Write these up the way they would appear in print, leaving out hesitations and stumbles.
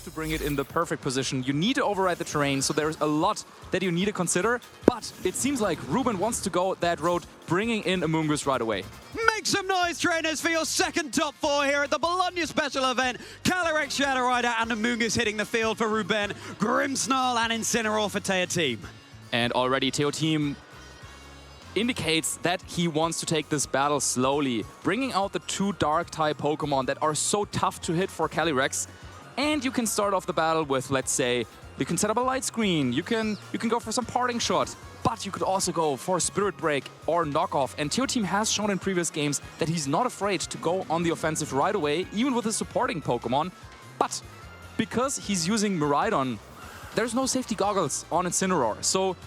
to bring it in the perfect position. You need to override the terrain, so there's a lot that you need to consider. But it seems like Ruben wants to go that road, bringing in Amoonguss right away. Make some noise, trainers, for your second top 4 here at the Bologna special event. Calyrex, Shadow Rider, and Amoonguss hitting the field for Ruben. Grimmsnarl and Incineroar for Théotime. And already Théotime indicates that he wants to take this battle slowly, bringing out the 2 Dark-type Pokemon that are so tough to hit for Calyrex. And you can start off the battle with, let's say, you can set up a Light Screen, you can go for some Parting Shot, but you could also go for Spirit Break or Knockoff. And Théotime has shown in previous games that he's not afraid to go on the offensive right away, even with his supporting Pokemon. But because he's using Miraidon, there's no safety goggles on Incineroar. So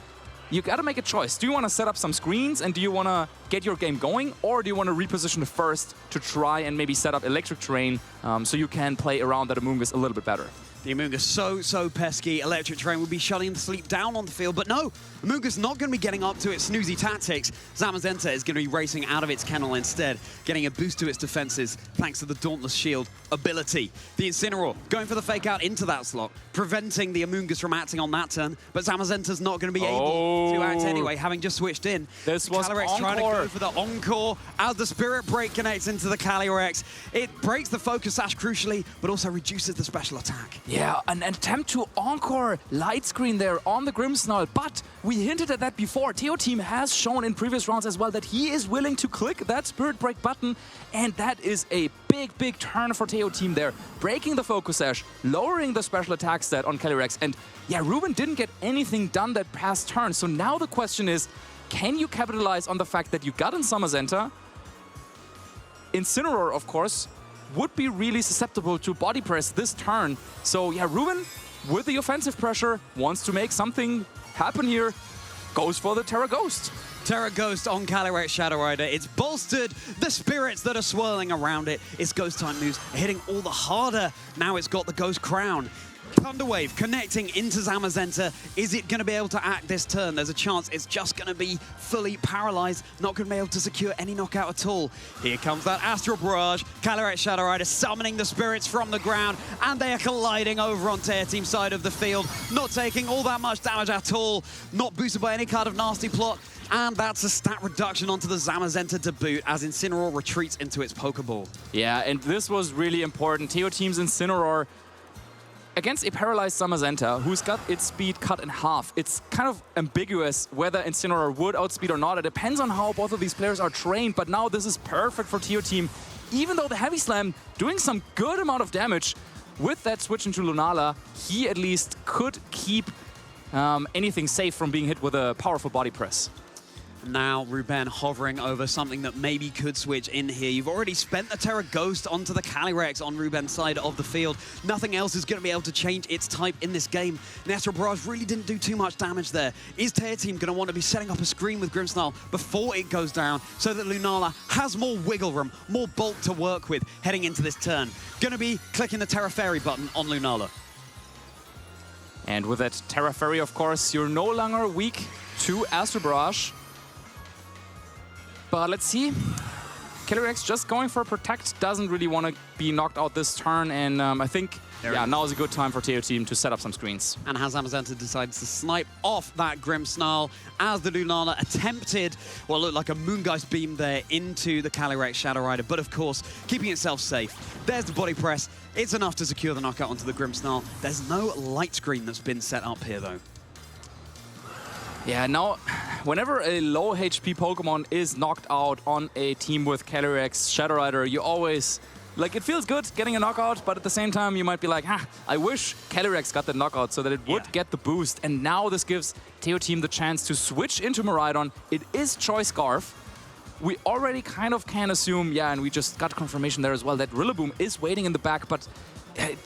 you gotta make a choice. Do you want to set up some screens and do you want to get your game going, or do you want to reposition first to try and maybe set up electric terrain so you can play around that Amoonguss a little bit better? The Amoonguss so pesky. Electric Terrain would be shutting him to sleep down on the field, but no, Amoonguss not going to be getting up to its snoozy tactics. Zamazenta is going to be racing out of its kennel instead, getting a boost to its defenses thanks to the Dauntless Shield ability. The Incineroar going for the fake out into that slot, preventing the Amoonguss from acting on that turn, but Zamazenta's not going to be able to act anyway, having just switched in. This was Calyrex Encore. trying to go for the Encore as the Spirit Break connects into the Calyrex. It breaks the Focus Sash crucially, but also reduces the special attack. Yeah, an attempt to Encore Light Screen there on the Grimmsnarl, but we hinted at that before. Théotime has shown in previous rounds as well that he is willing to click that Spirit Break button, and that is a big turn for Théotime there. Breaking the Focus Sash, lowering the special attack stat on Calyrex, and yeah, Ruben didn't get anything done that past turn. So now the question is, can you capitalize on the fact that you got in Zamazenta? Incineroar, of course, would be really susceptible to body press this turn. So yeah, Ruben, with the offensive pressure, wants to make something happen here. Goes for the Terra Ghost. Terra Ghost on Calyrex Shadow Rider. It's bolstered the spirits that are swirling around it. Its Ghost type moves are hitting all the harder. Now it's got the Ghost Crown. Thunder Wave connecting into Zamazenta. Is it going to be able to act this turn? There's a chance it's just going to be fully paralyzed, not going to be able to secure any knockout at all. Here comes that Astral Barrage. Calyrex Shadow Rider summoning the spirits from the ground, and they are colliding over on Théotime's side of the field, not taking all that much damage at all, not boosted by any kind of nasty plot. And that's a stat reduction onto the Zamazenta to boot as Incineroar retreats into its Pokeball. Yeah, and this was really important. Théotime's Incineroar against a paralyzed Zamazenta, who's got its speed cut in half. It's kind of ambiguous whether Incineroar would outspeed or not. It depends on how both of these players are trained, but now this is perfect for Théotime. Even though the Heavy Slam doing some good amount of damage, with that switch into Lunala, he at least could keep anything safe from being hit with a powerful body press. Now Ruben hovering over something that maybe could switch in here. You've already spent the Terra Ghost onto the Calyrex on Ruben's side of the field. Nothing else is going to be able to change its type in this game. Astral Barrage really didn't do too much damage there. Is Théotime going to want to be setting up a screen with Grimmsnarl before it goes down so that Lunala has more wiggle room, more bulk to work with heading into this turn? Going to be clicking the Terra Fairy button on Lunala. And with that Terra Fairy, of course, you're no longer weak to Astral Barrage. But let's see. Calyrex just going for Protect, doesn't really want to be knocked out this turn, and I think now is a good time for Théotime to set up some screens. And Zamazenta decides to snipe off that Grimmsnarl as the Lunala attempted what looked like a Moongeist beam there into the Calyrex Shadow Rider, but of course, keeping itself safe. There's the body press. It's enough to secure the knockout onto the Grimmsnarl. There's no light screen that's been set up here, though. Yeah, now, whenever a low HP Pokemon is knocked out on a team with Calyrex Shadow Rider, you always, like, it feels good getting a knockout, but at the same time, you might be like, I wish Calyrex got the knockout so that it would get the boost. And now this gives Théotime the chance to switch into Miraidon. It is Choice Scarf. We already kind of can assume, and we just got confirmation there as well, that Rillaboom is waiting in the back, but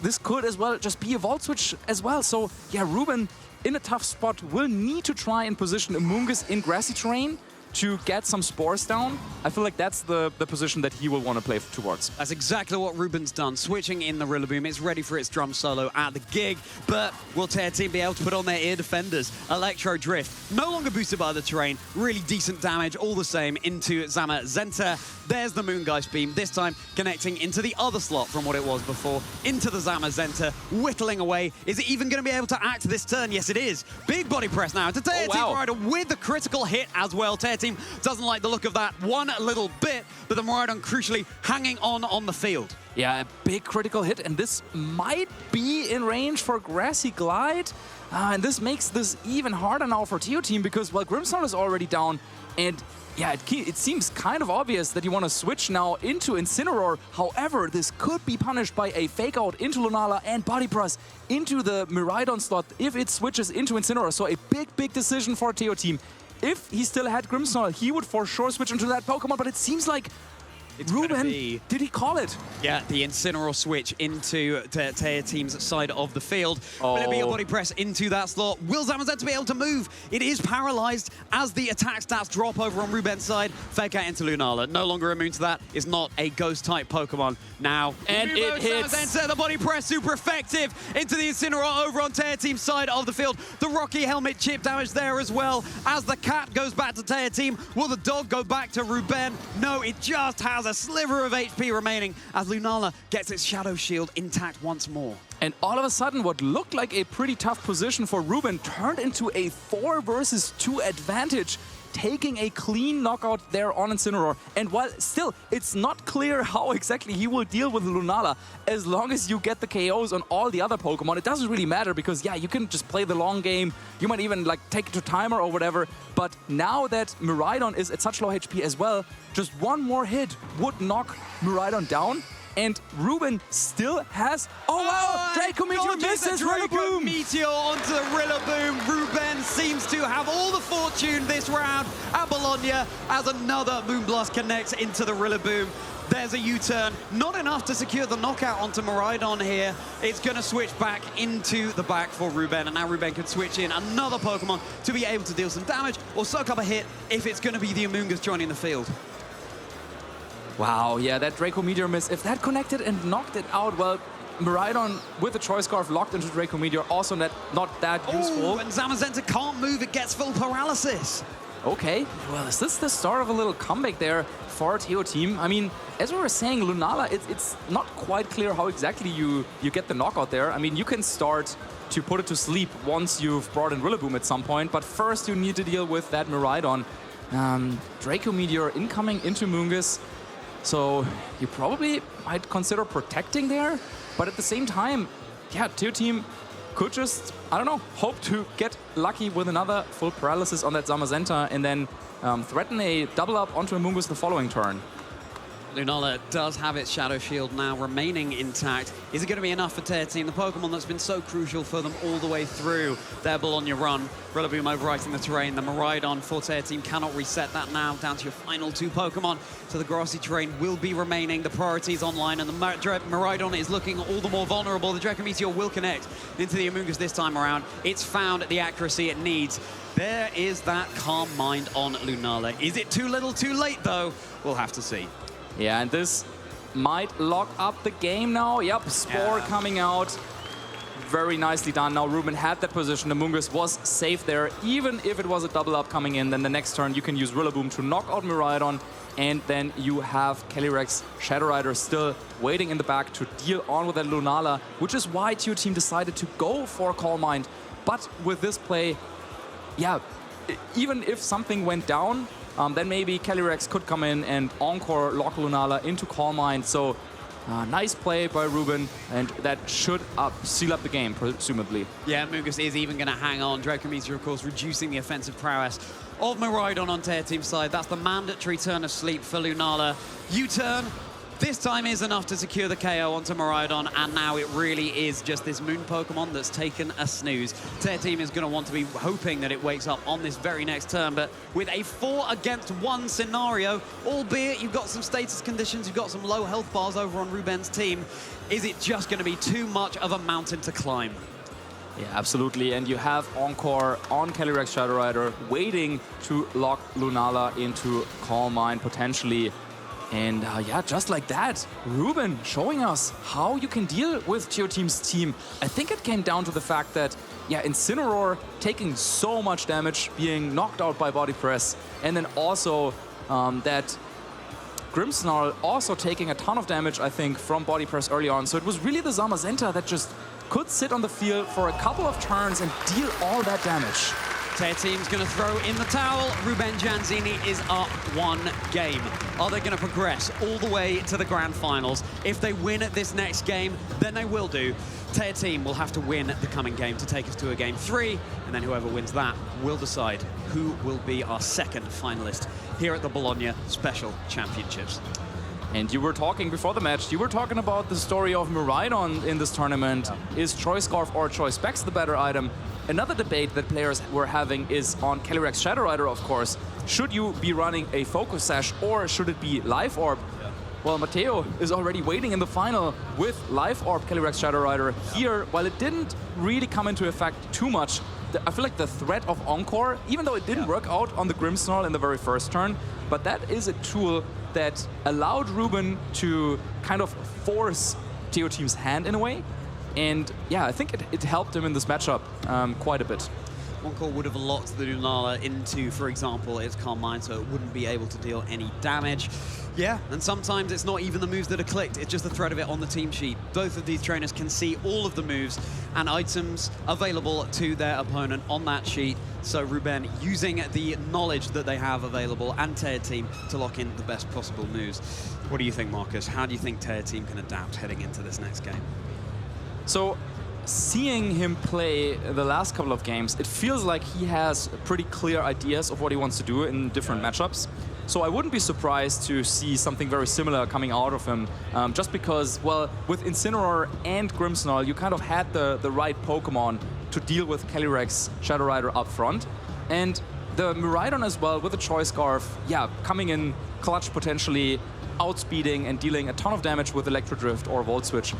this could as well just be a Volt Switch as well. So, yeah, Ruben, in a tough spot, will need to try and position Amoonguss in grassy terrain. to get some spores down, I feel like that's the position that he will want to play towards. That's exactly what Ruben's done, switching in the Rillaboom. It's ready for its drum solo at the gig, but will Théotime be able to put on their ear defenders? Electro Drift, no longer boosted by the terrain, really decent damage all the same into Zamazenta. There's the Moongeist Beam, this time connecting into the other slot from what it was before, into the Zamazenta, whittling away. Is it even going to be able to act this turn? Yes, it is. Big body press now to Théotime Rider with the critical hit as well. Théotime doesn't like the look of that one little bit, but the Miraidon crucially hanging on the field. Yeah, a big critical hit, and this might be in range for Grassy Glide. And this makes this even harder now for Théotime because, well, Grimmsnarl is already down, and yeah, it seems kind of obvious that you want to switch now into Incineroar. However, this could be punished by a fake out into Lunala and body press into the Miraidon slot if it switches into Incineroar. So a big decision for Théotime. If he still had Grimmsnarl, he would for sure switch into that Pokemon, but it seems like Ruben, did he call it? Yeah, the Incineroar switch into Théotime's side of the field. Will it be a body press into that slot? Will Zamazenta be able to move? It is paralyzed as the attack stats drop over on Ruben's side. Fake out into Lunala. No longer immune to that. Is not a ghost-type Pokemon now. And it hits. Zamazenta, the body press, super effective into the Incineroar over on Théotime's side of the field. The Rocky Helmet chip damage there as well. As the cat goes back to Théotime, will the dog go back to Ruben? No, it just has a sliver of HP remaining as Lunala gets its Shadow Shield intact once more. And all of a sudden, what looked like a pretty tough position for Ruben turned into a 4 versus 2 advantage, taking a clean knockout there on Incineroar. And while still, it's not clear how exactly he will deal with Lunala, as long as you get the KOs on all the other Pokemon, it doesn't really matter because, yeah, you can just play the long game. You might even like take it to timer or whatever. But now that Miraidon is at such low HP as well, just one more hit would knock Miraidon down. And Ruben still has... Oh, wow! Draco Meteor misses Draco Rillaboom! Meteor onto the Rillaboom. Ruben seems to have all the fortune this round at Bologna as another Moonblast connects into the Rillaboom. There's a U-turn. Not enough to secure the knockout onto Miraidon here. It's going to switch back into the back for Ruben, and now Ruben can switch in another Pokemon to be able to deal some damage or soak up a hit if it's going to be the Amoonguss joining the field. Wow, yeah, that Draco Meteor miss. If that connected and knocked it out, well, Miraidon with the Choice Scarf locked into Draco Meteor, also not that useful. And Zamazenta can't move, it gets full paralysis. Okay, well, is this the start of a little comeback there for Théotime? I mean, as we were saying, Lunala, it's not quite clear how exactly you get the knockout there. I mean, you can start to put it to sleep once you've brought in Rillaboom at some point, but first you need to deal with that Miraidon. Draco Meteor incoming into Moongeus. So you probably might consider protecting there, but at the same time, yeah, Théotime could just, I don't know, hope to get lucky with another full paralysis on that Zamazenta and then threaten a double up onto Amoonguss the following turn. Lunala does have its Shadow Shield now remaining intact. Is it going to be enough for Théotime, the Pokemon that's been so crucial for them all the way through their Bologna run? Rillaboom overwriting the terrain. The Miraidon for Théotime cannot reset that now. Down to your final 2 Pokemon. So the grassy terrain will be remaining. The priority is online, and the Miraidon is looking all the more vulnerable. The Draco Meteor will connect into the Amoonguss this time around. It's found the accuracy it needs. There is that calm mind on Lunala. Is it too little too late, though? We'll have to see. Yeah, and this might lock up the game now. Yep, Spore coming out. Very nicely done. Now Ruben had that position. The Amoonguss was safe there. Even if it was a double up coming in, then the next turn you can use Rillaboom to knock out Miraidon. And then you have Calyrex Shadow Rider still waiting in the back to deal on with that Lunala, which is why Théotime decided to go for Calm Mind. But with this play, yeah, even if something went down, then maybe Calyrex could come in and encore lock Lunala into Calm Mind. So nice play by Ruben, and that should seal up the game, presumably. Yeah, Amoonguss is even going to hang on. Draco Meteor, of course, reducing the offensive prowess of Miraidon on Théotime's side. That's the mandatory turn of sleep for Lunala. U-turn. This time is enough to secure the KO onto Miraidon, and now it really is just this Moon Pokemon that's taken a snooze. Théotime is going to want to be hoping that it wakes up on this very next turn, but with a 4-against-1 scenario, albeit you've got some status conditions, you've got some low health bars over on Ruben's team, is it just going to be too much of a mountain to climb? Yeah, absolutely. And you have Encore on Calyrex Shadow Rider waiting to lock Lunala into Calm Mind potentially. And yeah, just like that, Ruben showing us how you can deal with Théotime's team. I think it came down to the fact that, yeah, Incineroar taking so much damage, being knocked out by Body Press, and then also that Grimmsnarl also taking a ton of damage, I think, from Body Press early on. So it was really the Zamazenta that just could sit on the field for a couple of turns and deal all that damage. Théotime's going to throw in the towel. Ruben Gianzini is up 1 game. Are they going to progress all the way to the grand finals? If they win at this next game, then they will do. Théotime will have to win the coming game to take us to a game 3, and then whoever wins that will decide who will be our second finalist here at the Bologna Special Championships. And you were talking before the match, you were talking about the story of Miraidon in this tournament. Yeah. Is Choice Scarf or Choice Specs the better item? Another debate that players were having is on Calyrex Shadow Rider, of course. Should you be running a Focus Sash or should it be Life Orb? Yeah. Well, Matteo is already waiting in the final with Life Orb Calyrex Shadow Rider. Yeah. Here, while it didn't really come into effect too much, I feel like the threat of Encore, even though it didn't work out on the Grimmsnarl in the very first turn, but that is a tool that allowed Ruben to kind of force Théotime's hand in a way. And yeah, I think it helped him in this matchup quite a bit. Encore would have locked the Lunala into, for example, its Calm Mind, so it wouldn't be able to deal any damage. Yeah, and sometimes it's not even the moves that are clicked, it's just the threat of it on the team sheet. Both of these trainers can see all of the moves and items available to their opponent on that sheet. So Ruben using the knowledge that they have available and Théotime to lock in the best possible moves. What do you think, Marcus? How do you think Théotime can adapt heading into this next game? So, seeing him play the last couple of games, it feels like he has pretty clear ideas of what he wants to do in different matchups. So I wouldn't be surprised to see something very similar coming out of him, just because, well, with Incineroar and Grimmsnarl, you kind of had the right Pokemon to deal with Calyrex Shadow Rider up front. And the Miraidon as well, with the Choice Scarf, yeah, coming in clutch potentially, outspeeding and dealing a ton of damage with Electro Drift or Volt Switch.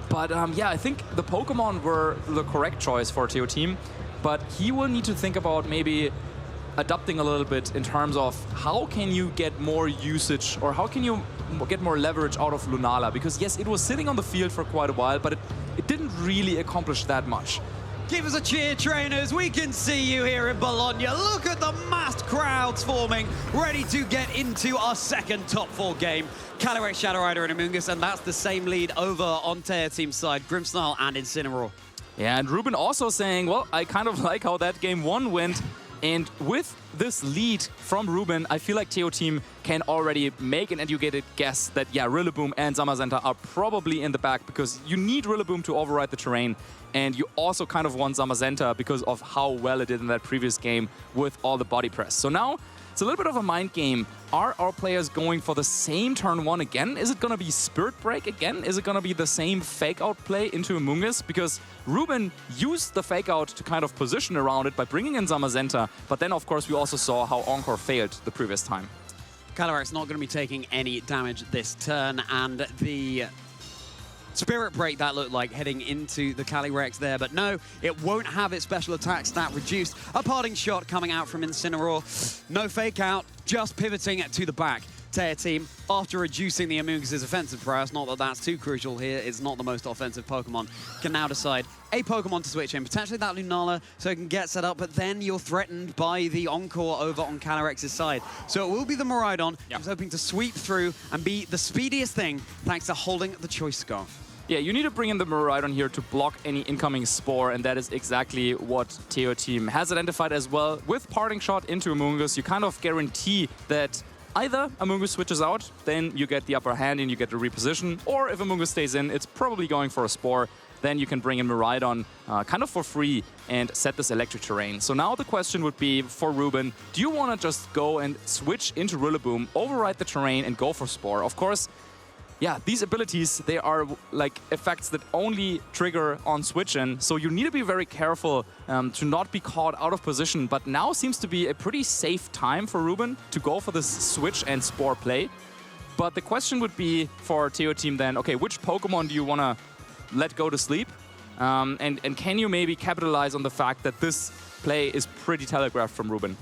But yeah, I think the Pokemon were the correct choice for Théotime, but he will need to think about maybe adapting a little bit in terms of how can you get more usage or how can you get more leverage out of Lunala, because yes, it was sitting on the field for quite a while, but it didn't really accomplish that much. Give us a cheer, trainers. We can see you here in Bologna. Look at the massed crowds forming, ready to get into our second top 4 game. Calyrex Shadow Rider and Amoonguss, and that's the same lead over on Théotime's side, Grimmsnarl and Incineroar. Yeah, and Ruben also saying, well, I kind of like how that game 1 went. And with this lead from Ruben, I feel like Théotime can already make an educated guess that, yeah, Rillaboom and Zamazenta are probably in the back because you need Rillaboom to override the terrain. And you also kind of want Zamazenta because of how well it did in that previous game with all the body press. So now it's a little bit of a mind game. Are our players going for the same turn 1 again? Is it going to be Spirit Break again? Is it going to be the same fake out play into Amoonguss? Because Ruben used the fake out to kind of position around it by bringing in Zamazenta. But then, of course, we also saw how Encore failed the previous time. Calyrex not going to be taking any damage this turn, and the Spirit Break that looked like heading into the Calyrex there, but no, it won't have its special attack stat reduced. A parting shot coming out from Incineroar. No fake out, just pivoting to the back. Théotime, after reducing the Amoonguss' offensive prowess, not that that's too crucial here, it's not the most offensive Pokemon, can now decide a Pokemon to switch in, potentially that Lunala, so it can get set up, but then you're threatened by the Encore over on Calyrex's side. So it will be the Miraidon, who's hoping to sweep through and be the speediest thing, thanks to holding the Choice Scarf. Yeah, you need to bring in the Miraidon here to block any incoming Spore, and that is exactly what Théotime has identified as well. With Parting Shot into Amoonguss, you kind of guarantee that either Amoonguss switches out, then you get the upper hand and you get the reposition, or if Amoonguss stays in, it's probably going for a Spore. Then you can bring in Miraidon kind of for free and set this electric terrain. So now the question would be for Ruben, do you want to just go and switch into Rillaboom, override the terrain and go for Spore? Of course, yeah, these abilities, they are like effects that only trigger on switch-in, so you need to be very careful to not be caught out of position, but now seems to be a pretty safe time for Ruben to go for this switch and Spore play. But the question would be for Théotime then, okay, which Pokemon do you want to let go to sleep? And can you maybe capitalize on the fact that this play is pretty telegraphed from Ruben?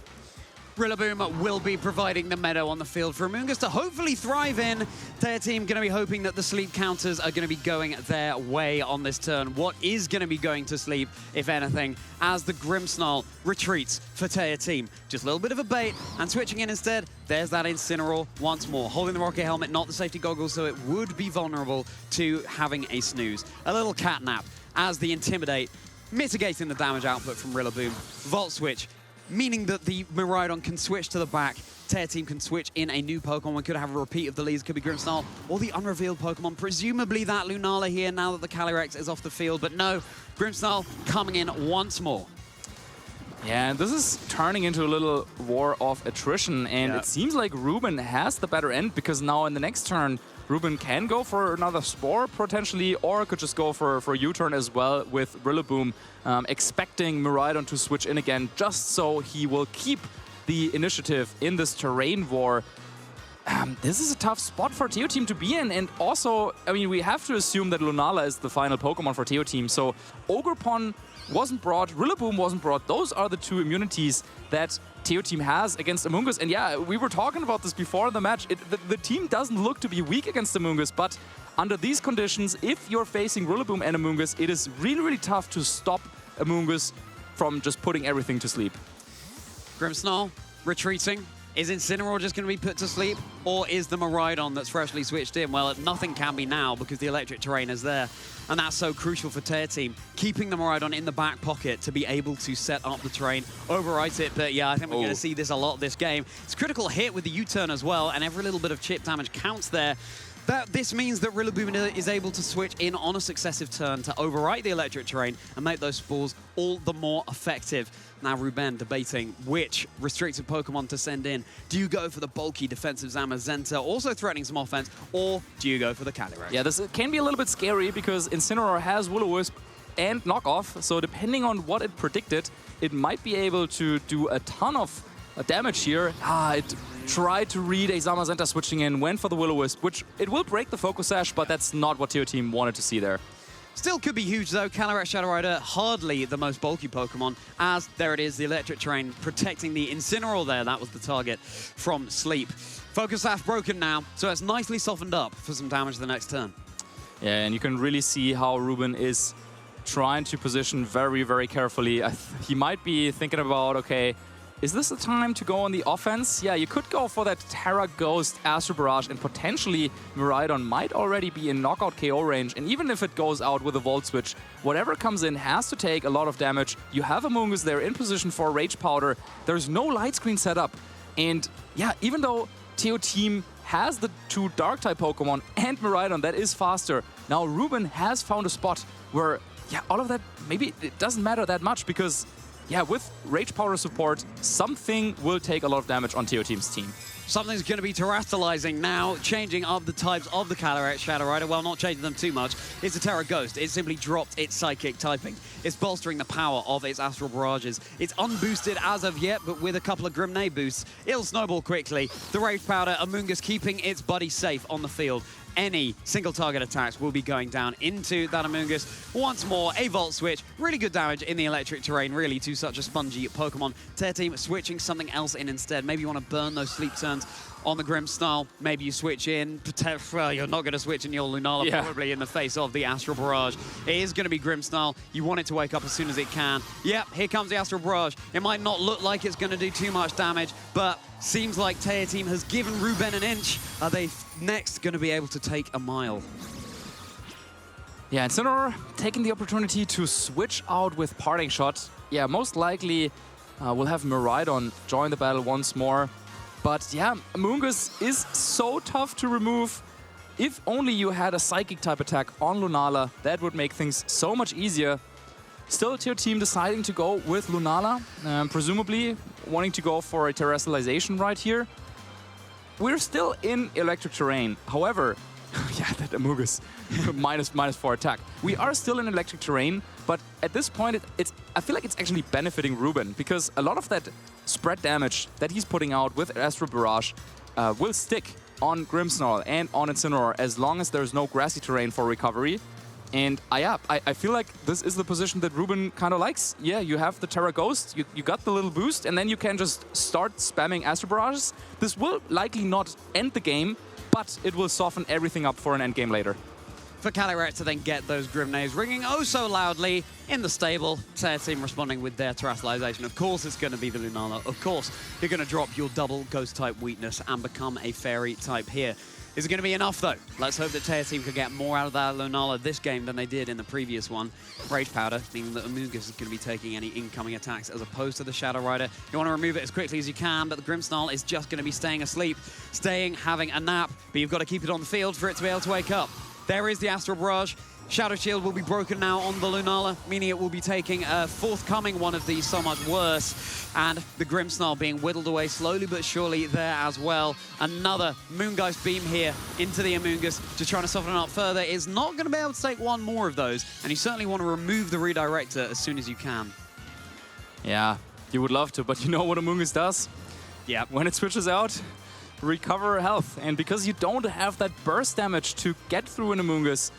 Rillaboom will be providing the meadow on the field for Amoonguss to hopefully thrive in. Their team going to be hoping that the sleep counters are going to be going their way on this turn. What is going to be going to sleep, if anything, as the Grimmsnarl retreats for Théotime. Just a little bit of a bait, and switching in instead, there's that Incineroar once more. Holding the rocket helmet, not the safety goggles, so it would be vulnerable to having a snooze. A little catnap as the Intimidate, mitigating the damage output from Rillaboom. Volt Switch, meaning that the Miraidon can switch to the back. Théotime can switch in a new Pokemon. We could have a repeat of the leads. Could be Grimmsnarl or the unrevealed Pokemon. Presumably that Lunala here now that the Calyrex is off the field. But no, Grimmsnarl coming in once more. Yeah, and this is turning into a little war of attrition. And it seems like Ruben has the better end, because now in the next turn, Ruben can go for another Spore, potentially, or could just go for a U-turn as well with Rillaboom, expecting Miraidon to switch in again, just so he will keep the initiative in this terrain war. This is a tough spot for Théotime to be in, and also, I mean, we have to assume that Lunala is the final Pokemon for Théotime, so Ogerpon wasn't brought, Rillaboom wasn't brought. Those are the two immunities that Théotime has against Amoonguss. And yeah, we were talking about this before the match. The team doesn't look to be weak against Amoonguss, but under these conditions, if you're facing Rillaboom and Amoonguss, it is really, really tough to stop Amoonguss from just putting everything to sleep. Grimmsnarl retreating. Is Incineroar just going to be put to sleep? Or is the Miraidon that's freshly switched in? Well, nothing can be now because the electric terrain is there. And that's so crucial for Théotime, keeping the Miraidon in the back pocket to be able to set up the terrain, overwrite it. But yeah, I think we're going to see this a lot this game. It's a critical hit with the U-turn as well, and every little bit of chip damage counts there. This means that Rillaboom is able to switch in on a successive turn to overwrite the electric terrain and make those spores all the more effective. Now Ruben debating which restricted Pokemon to send in. Do you go for the bulky defensive Zamazenta, also threatening some offense, or do you go for the Calyrex? Yeah, this can be a little bit scary because Incineroar has Will-O-Wisp and Knockoff, so depending on what it predicted, it might be able to do a ton of damage here. It tried to read a Zamazenta switching in, went for the Will-O-Wisp, which it will break the Focus Sash, but that's not what Théotime wanted to see there. Still could be huge though. Calyrex Shadow Rider, hardly the most bulky Pokemon, as there it is, the electric terrain protecting the Incineroar there. That was the target from Sleep. Focus Sash broken now, so it's nicely softened up for some damage the next turn. Yeah, and you can really see how Ruben is trying to position very, very carefully. He might be thinking about, okay, is this the time to go on the offense? Yeah, you could go for that Terra Ghost, Astro Barrage, and potentially Miraidon might already be in knockout KO range. And even if it goes out with a Volt Switch, whatever comes in has to take a lot of damage. You have Amoonguss there in position for Rage Powder. There's no light screen set up. And yeah, even though Théotime has the two Dark-type Pokemon and Miraidon that is faster, now Ruben has found a spot where, yeah, all of that, maybe it doesn't matter that much because yeah, with Rage Powder support, something will take a lot of damage on Théotime's team. Something's going to be terrestrializing now, changing up the types of the Calyrex Shadow Rider. Well, not changing them too much. It's a Terra Ghost. It simply dropped its Psychic typing. It's bolstering the power of its Astral Barrages. It's unboosted as of yet, but with a couple of Grenade boosts, it'll snowball quickly. The Rage Powder, Amoonguss keeping its buddy safe on the field. Any single target attacks will be going down into that Amoonguss. Once more, a Volt Switch. Really good damage in the electric terrain, really, to such a spongy Pokemon. Théotime switching something else in instead. Maybe you want to burn those sleep turns on the Grimmsnarl. Maybe you switch in. Well, you're not going to switch in your Lunala, probably in the face of the Astral Barrage. It is going to be Grimmsnarl. You want it to wake up as soon as it can. Yep, here comes the Astral Barrage. It might not look like it's going to do too much damage, but seems like Théotime has given Ruben an inch. Are they next going to be able to take a mile? Yeah, Incineroar taking the opportunity to switch out with Parting Shot. Yeah, most likely we'll have Miraidon join the battle once more. But yeah, Amoonguss is so tough to remove. If only you had a Psychic type attack on Lunala, that would make things so much easier. Still, Théotime deciding to go with Lunala, presumably wanting to go for a terrestrialization right here. We're still in electric terrain. However, yeah, that Amoonguss minus 4 attack. We are still in electric terrain, but at this point, I feel like it's actually benefiting Ruben because a lot of that spread damage that he's putting out with Astral Barrage will stick on Grimmsnarl and on Incineroar as long as there's no grassy terrain for recovery. And I feel like this is the position that Ruben kind of likes. Yeah, you have the Terra Ghost, you got the little boost, and then you can just start spamming Astro Barrages. This will likely not end the game, but it will soften everything up for an endgame later. For Calyrex to then get those Grimnays ringing oh so loudly in the stable. Théotime responding with their Terastallization. Of course it's going to be the Lunala. Of course you're going to drop your double Ghost-type weakness and become a Fairy-type here. Is it going to be enough, though? Let's hope that Théotime can get more out of that Lunala this game than they did in the previous one. Rage Powder, meaning that Amoonguss is going to be taking any incoming attacks as opposed to the Shadow Rider. You want to remove it as quickly as you can, but the Grimmsnarl is just going to be staying asleep, having a nap, but you've got to keep it on the field for it to be able to wake up. There is the Astral Barrage. Shadow Shield will be broken now on the Lunala, meaning it will be taking a forthcoming one of these so much worse. And the Grimmsnarl being whittled away slowly but surely there as well. Another Moongeist Beam here into the Amoonguss to try to soften it up further. Is not going to be able to take one more of those. And you certainly want to remove the Redirector as soon as you can. Yeah, you would love to, but you know what Amoonguss does? Yeah. When it switches out, recover health. And because you don't have that burst damage to get through an Amoonguss,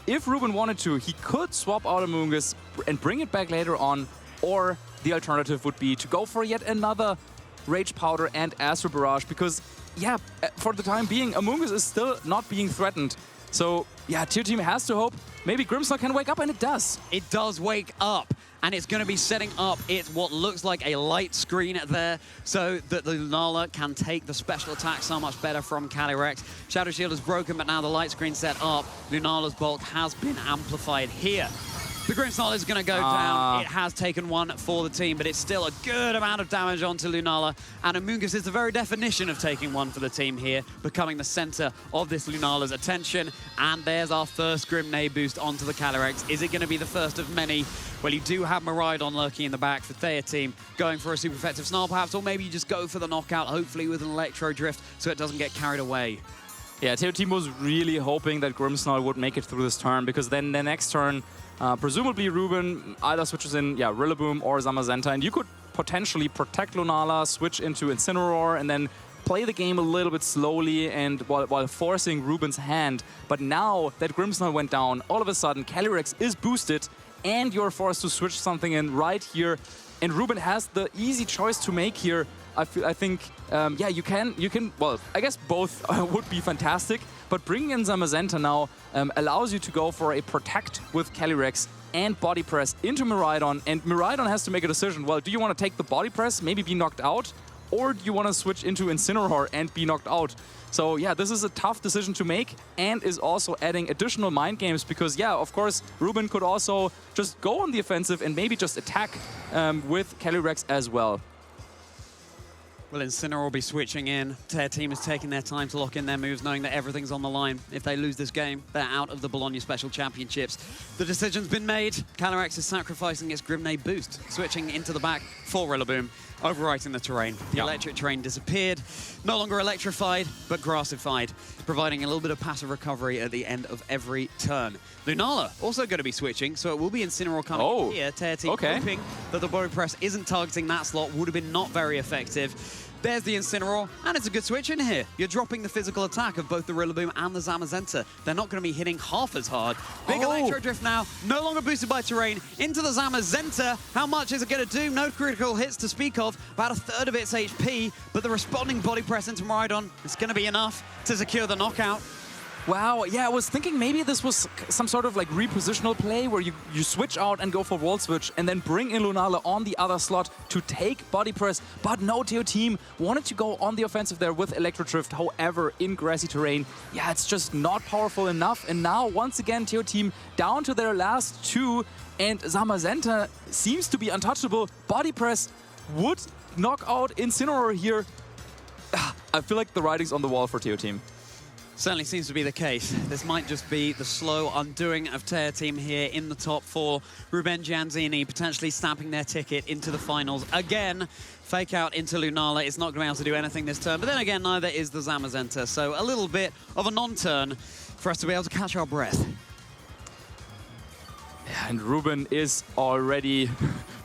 if Ruben wanted to, he could swap out Amoonguss and bring it back later on, or the alternative would be to go for yet another Rage Powder and Astral Barrage, because, yeah, for the time being, Amoonguss is still not being threatened. So, yeah, Théotime has to hope maybe Grimmsnarl can wake up, and it does. It does wake up. And it's going to be setting up what looks like a light screen there so that the Lunala can take the special attack so much better from Calyrex. Shadow Shield is broken, but now the light screen set up. Lunala's bulk has been amplified here. The Grimmsnarl is going to go down. It has taken one for the team, but it's still a good amount of damage onto Lunala. And Amoonguss is the very definition of taking one for the team here, becoming the center of this Lunala's attention. And there's our first Grimnay boost onto the Calyrex. Is it going to be the first of many? Well, you do have Miraidon lurking in the back for Théotime, going for a super effective Snarl perhaps, or maybe you just go for the knockout, hopefully with an Electro Drift, so it doesn't get carried away. Yeah, Théotime was really hoping that Grimmsnarl would make it through this turn, because then the next turn, presumably Ruben either switches in Rillaboom or Zamazenta, and you could potentially protect Lunala, switch into Incineroar, and then play the game a little bit slowly and while forcing Ruben's hand. But now that Grimmsnarl went down, all of a sudden Calyrex is boosted, and you're forced to switch something in right here. And Ruben has the easy choice to make here. I think, yeah, you can, well, I guess both would be fantastic, but bringing in Zamazenta now allows you to go for a Protect with Calyrex and Body Press into Miraidon, and Miraidon has to make a decision. Well, do you want to take the Body Press, maybe be knocked out, or do you want to switch into Incineroar and be knocked out? So yeah, this is a tough decision to make, and is also adding additional mind games, because yeah, of course, Ruben could also just go on the offensive and maybe just attack with Calyrex as well. Well, Incineroar will be switching in. Théotime is taking their time to lock in their moves, knowing that everything's on the line. If they lose this game, they're out of the Bologna Special Championships. The decision's been made. Calyrex is sacrificing its Grimnay boost, switching into the back for Rillaboom, overwriting the terrain. The electric terrain disappeared, no longer electrified, but grassified, providing a little bit of passive recovery at the end of every turn. Lunala also going to be switching, so it will be Incineroar coming in here. Théotime hoping that the Body Press isn't targeting that slot, would have been not very effective. There's the Incineroar, and it's a good switch in here. You're dropping the physical attack of both the Rillaboom and the Zamazenta. They're not going to be hitting half as hard. Big Electro Drift now, no longer boosted by terrain, into the Zamazenta. How much is it going to do? No critical hits to speak of, about a third of its HP, but the responding Body Press into Miraidon is going to be enough to secure the knockout. Wow, yeah, I was thinking maybe this was some sort of like repositional play where you switch out and go for Wall Switch and then bring in Lunala on the other slot to take Body Press. But no, Théotime wanted to go on the offensive there with Electro Drift. However, in grassy terrain, yeah, it's just not powerful enough. And now, once again, Théotime down to their last two, and Zamazenta seems to be untouchable. Body Press would knock out Incineroar here. I feel like the writing's on the wall for Théotime. Certainly seems to be the case. This might just be the slow undoing of Théotime here in the top four. Ruben Gianzini potentially stamping their ticket into the finals again. Fake out into Lunala. It's not going to be able to do anything this turn, but then again, neither is the Zamazenta. So a little bit of a non-turn for us to be able to catch our breath. Yeah, and Ruben is already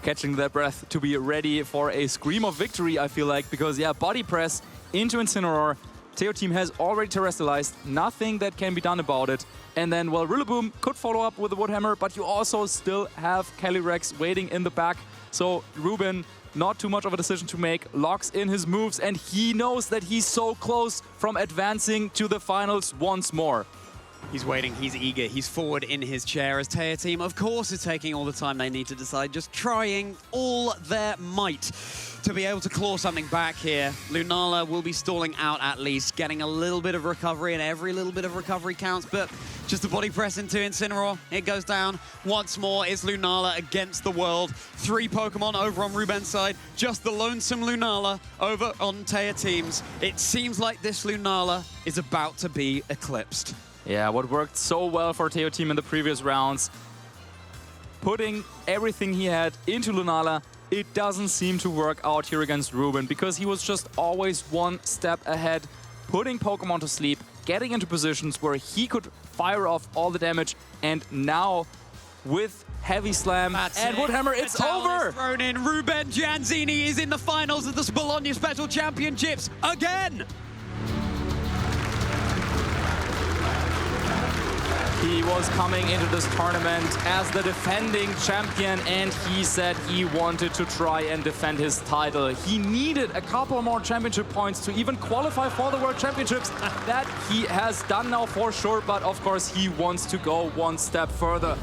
catching their breath to be ready for a scream of victory, I feel like, because yeah, Body Press into Incineroar. Théotime has already terrestrialized, nothing that can be done about it. And then, well, Rillaboom could follow up with the Woodhammer, but you also still have Calyrex waiting in the back. So Ruben, not too much of a decision to make, locks in his moves, and he knows that he's so close from advancing to the finals once more. He's waiting, he's eager, he's forward in his chair as Théotime, of course, is taking all the time they need to decide, just trying all their might to be able to claw something back here. Lunala will be stalling out at least, getting a little bit of recovery, and every little bit of recovery counts, but just a body press into Incineroar. It goes down once more. It's Lunala against the world. 3 Pokemon over on Ruben's side, just the lonesome Lunala over on Théotime's. It seems like this Lunala is about to be eclipsed. Yeah, what worked so well for Théotime in the previous rounds, putting everything he had into Lunala, it doesn't seem to work out here against Ruben because he was just always one step ahead, putting Pokemon to sleep, getting into positions where he could fire off all the damage, and now with Heavy Slam and Woodhammer, it's over! Thrown in. Ruben Gianzini is in the finals of the Bologna Special Championships again! He was coming into this tournament as the defending champion, and he said he wanted to try and defend his title. He needed a couple more championship points to even qualify for the World Championships. That he has done now for sure, but of course he wants to go one step further.